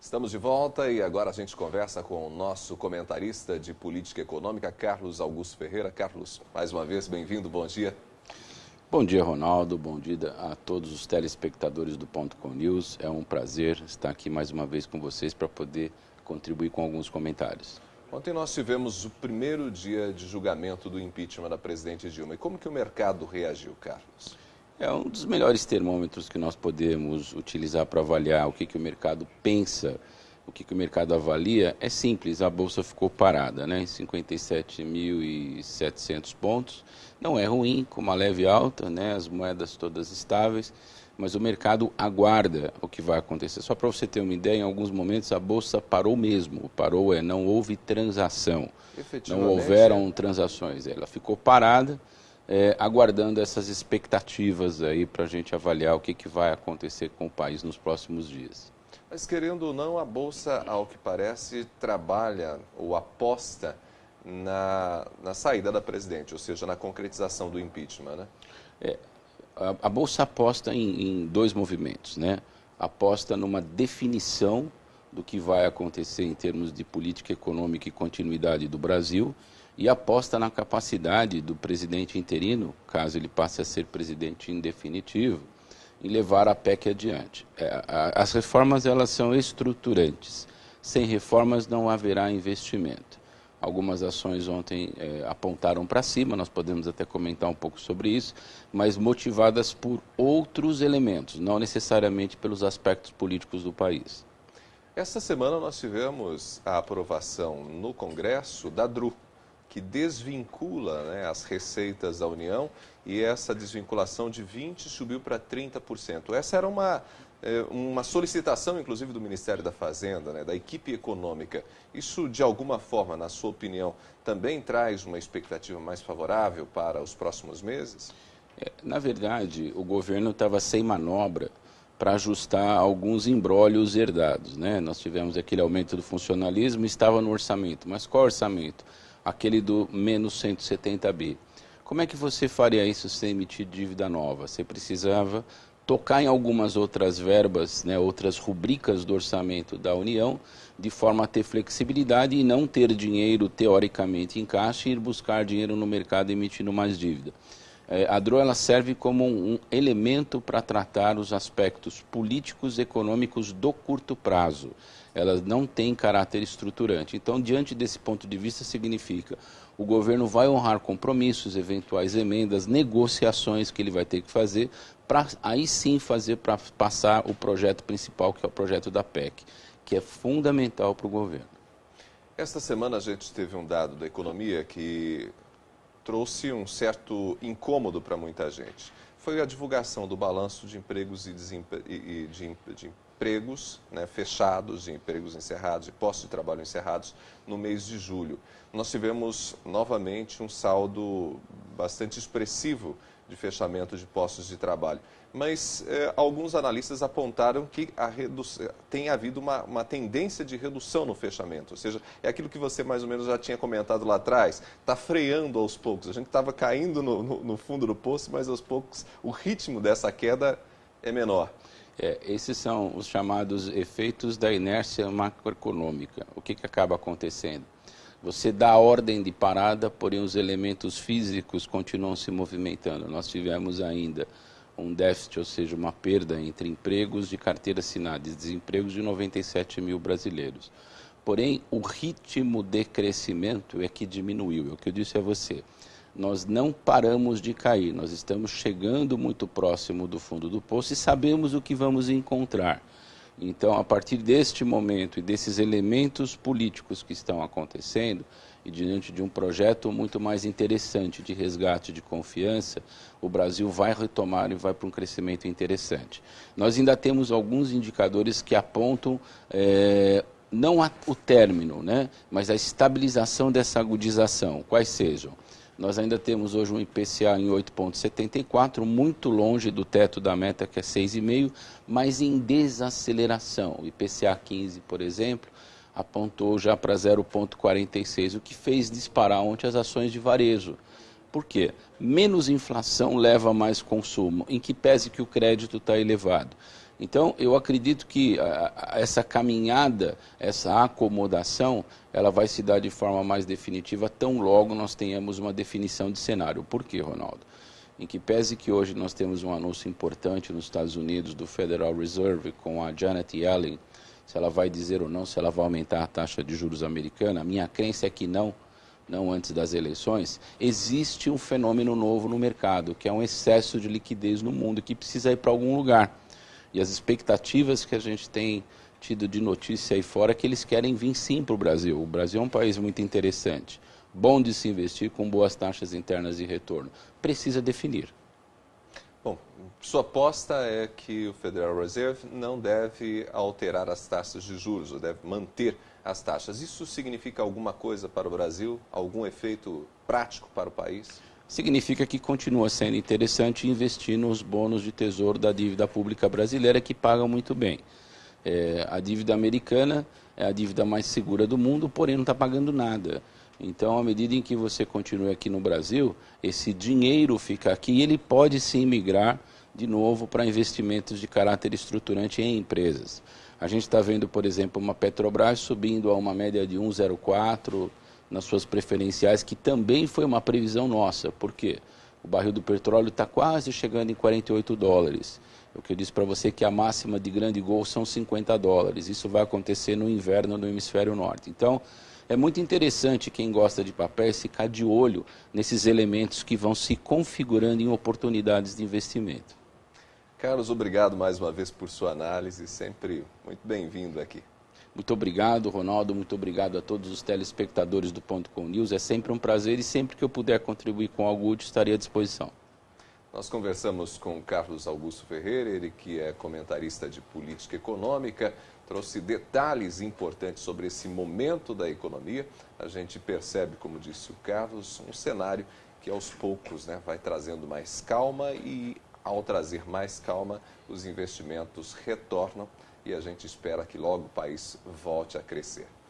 Estamos de volta e agora a gente conversa com o nosso comentarista de política econômica, Carlos Augusto Ferreira. Carlos, mais uma vez, bem-vindo, bom dia. Bom dia, Ronaldo, bom dia a todos os telespectadores do Ponto Com News. É um prazer estar aqui mais uma vez com vocês para poder contribuir com alguns comentários. Ontem nós tivemos o primeiro dia de julgamento do impeachment da presidente Dilma. E como que o mercado reagiu, Carlos? É um dos melhores termômetros que nós podemos utilizar para avaliar o que o mercado pensa, o que o mercado avalia. É simples, a Bolsa ficou parada, né, em 57.700 pontos. Não é ruim, com uma leve alta, né, as moedas todas estáveis, mas o mercado aguarda o que vai acontecer. Só para você ter uma ideia, em alguns momentos a Bolsa parou mesmo. Parou, não houve transação, não houveram transações. Ela ficou parada, aguardando essas expectativas aí para a gente avaliar o que vai acontecer com o país nos próximos dias. Mas querendo ou não, a Bolsa, ao que parece, trabalha ou aposta na saída da presidente, ou seja, na concretização do impeachment, né? A Bolsa aposta em dois movimentos, né? Aposta numa definição do que vai acontecer em termos de política econômica e continuidade do Brasil e aposta na capacidade do presidente interino, caso ele passe a ser presidente em definitivo, em levar a PEC adiante. As reformas, elas são estruturantes. Sem reformas não haverá investimento. Algumas ações ontem apontaram para cima, nós podemos até comentar um pouco sobre isso, mas motivadas por outros elementos, não necessariamente pelos aspectos políticos do país. Esta semana nós tivemos a aprovação no Congresso da DRU, que desvincula, né, as receitas da União, e essa desvinculação de 20% subiu para 30%. Essa era uma solicitação, inclusive, do Ministério da Fazenda, né, da equipe econômica. Isso, de alguma forma, na sua opinião, também traz uma expectativa mais favorável para os próximos meses? Na verdade, o governo estava sem manobra para ajustar alguns embrólios herdados, né? Nós tivemos aquele aumento do funcionalismo, estava no orçamento, mas qual orçamento? Aquele do menos 170 bi. Como é que você faria isso sem emitir dívida nova? Você precisava tocar em algumas outras verbas, né, outras rubricas do orçamento da União, de forma a ter flexibilidade e não ter dinheiro teoricamente em caixa e ir buscar dinheiro no mercado emitindo mais dívida. A DRU, ela serve como um elemento para tratar os aspectos políticos e econômicos do curto prazo. Ela não tem caráter estruturante. Então, diante desse ponto de vista, significa o governo vai honrar compromissos, eventuais emendas, negociações que ele vai ter que fazer, para aí sim fazer para passar o projeto principal, que é o projeto da PEC, que é fundamental para o governo. Esta semana a gente teve um dado da economia que trouxe um certo incômodo para muita gente. Foi a divulgação do balanço de empregos de empregos, né, fechados, de empregos encerrados, de postos de trabalho encerrados no mês de julho. Nós tivemos novamente um saldo bastante expressivo de fechamento de postos de trabalho. Mas alguns analistas apontaram que tem havido uma tendência de redução no fechamento. Ou seja, é aquilo que você mais ou menos já tinha comentado lá atrás, está freando aos poucos. A gente estava caindo no fundo do poço, mas aos poucos o ritmo dessa queda é menor. Esses são os chamados efeitos da inércia macroeconômica. O que acaba acontecendo? Você dá a ordem de parada, porém os elementos físicos continuam se movimentando. Nós tivemos ainda um déficit, ou seja, uma perda entre empregos de carteira assinada e desempregos de 97 mil brasileiros. Porém, o ritmo de crescimento é que diminuiu. É o que eu disse a você. Nós não paramos de cair, nós estamos chegando muito próximo do fundo do poço e sabemos o que vamos encontrar. Então, a partir deste momento e desses elementos políticos que estão acontecendo, e diante de um projeto muito mais interessante de resgate de confiança, o Brasil vai retomar e vai para um crescimento interessante. Nós ainda temos alguns indicadores que apontam não o término, né, mas a estabilização dessa agudização, quais sejam. Nós ainda temos hoje um IPCA em 8,74, muito longe do teto da meta, que é 6,5, mas em desaceleração. O IPCA 15, por exemplo, apontou já para 0,46, o que fez disparar ontem as ações de varejo. Por quê? Menos inflação leva a mais consumo, em que pese que o crédito está elevado. Então, eu acredito que essa caminhada, essa acomodação, ela vai se dar de forma mais definitiva tão logo nós tenhamos uma definição de cenário. Por quê, Ronaldo? Em que pese que hoje nós temos um anúncio importante nos Estados Unidos do Federal Reserve com a Janet Yellen, se ela vai dizer ou não se ela vai aumentar a taxa de juros americana, a minha crença é que não antes das eleições, existe um fenômeno novo no mercado, que é um excesso de liquidez no mundo que precisa ir para algum lugar. E as expectativas que a gente tem tido de notícia aí fora é que eles querem vir sim para o Brasil. O Brasil é um país muito interessante, bom de se investir, com boas taxas internas de retorno. Precisa definir. Bom, sua aposta é que o Federal Reserve não deve alterar as taxas de juros, ou deve manter as taxas. Isso significa alguma coisa para o Brasil? Algum efeito prático para o país? Significa que continua sendo interessante investir nos bônus de tesouro da dívida pública brasileira, que pagam muito bem. A dívida americana é a dívida mais segura do mundo, porém não está pagando nada. Então, à medida em que você continua aqui no Brasil, esse dinheiro fica aqui e ele pode sim migrar de novo para investimentos de caráter estruturante em empresas. A gente está vendo, por exemplo, uma Petrobras subindo a uma média de 1,04 nas suas preferenciais, que também foi uma previsão nossa. Por quê? O barril do petróleo está quase chegando em 48 dólares. O que eu disse para você que a máxima de grande gol são 50 dólares. Isso vai acontecer no inverno no hemisfério norte. Então, é muito interessante quem gosta de papéis ficar de olho nesses elementos que vão se configurando em oportunidades de investimento. Carlos, obrigado mais uma vez por sua análise, sempre muito bem-vindo aqui. Muito obrigado, Ronaldo, muito obrigado a todos os telespectadores do Ponto Com News. É sempre um prazer e sempre que eu puder contribuir com algo útil, estarei à disposição. Nós conversamos com Carlos Augusto Ferreira, ele que é comentarista de política econômica, trouxe detalhes importantes sobre esse momento da economia. A gente percebe, como disse o Carlos, um cenário que aos poucos vai trazendo mais calma e, ao trazer mais calma, os investimentos retornam e a gente espera que logo o país volte a crescer.